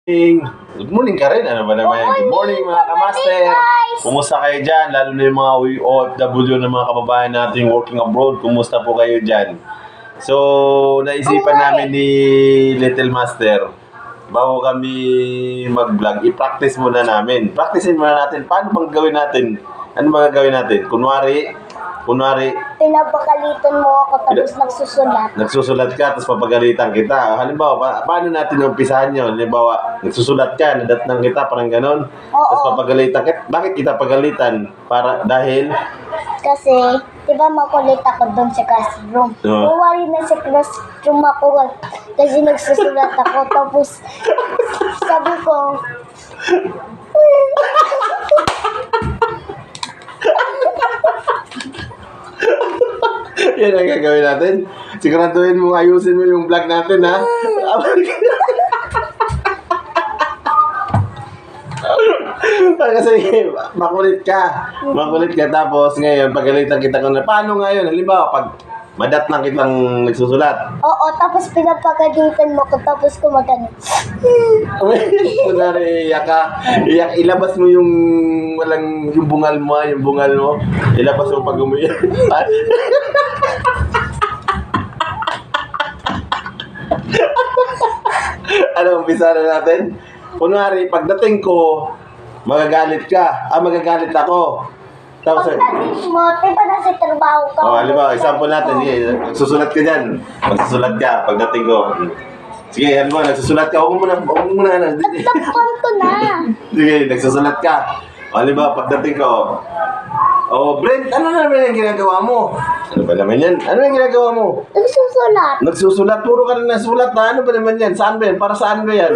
Good morning ka rin. Ano ba naman? Good morning mga kamaster. Kumusta kayo dyan? Lalo na yung mga OFW na mga kababayan natin working abroad. Kumusta po kayo dyan? So, naisipan namin ni Little Master, bago kami mag-vlog, i-practice muna namin. Practicein muna natin. Paano bang gawin natin? Ano bang gawin natin? Kunwari, pinapagalitan mo ako tapos nagsusulat. nagsusulat ka, tapos papagalitan kita. Halimbawa, paano natin umpisahan yun? Halimbawa, nagsusulat ka, nadatnang kita, parang ganon. Tapos papagalitan kita. Bakit kita pagalitan? Dahil? Kasi, di ba makulit ako doon sa classroom? Oo. Uwari na sa classroom ako kasi nagsusulat ako. Tapos, sabi ko, Yan ang gagawin natin. Siguraduhin mo, ayusin mo yung vlog natin, ha? Kasi makulit ka. Makulit ka, tapos ngayon, pagalitan kita kung paano ngayon? Halimbawa, pag madatnang kitang nagsusulat. oo, tapos pinapagalitan mo ko tapos kumagano. Kunwari, iyak ka. Ilabas mo yung yung bungal mo, Ilabas mo pag umiyak. Ano, umpisa na natin? Kunwari, pagdating ko, magagalit ka. Magagalit ako. Tapos, Pagdating mo, di ba nasa trabaho ka? halimbawa, example natin, sige, nagsusulat ka dyan. Magsusulat ka, pagdating ko. Sige, halimbawa, nagsusulat ka. Huwag mo muna. Nagtapon ko na. Sige, nagsusulat ka. Halimbawa, pagdating ko, Brent, ano na naman yung ginagawa mo? Ano ba naman yan? Ano yung ginagawa mo? Nagsusulat. Nagsusulat, puro ka rin nasulat na. Ano ba naman yan? Saan ba yan? Para saan ba yan?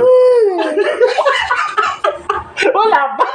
Wala pa.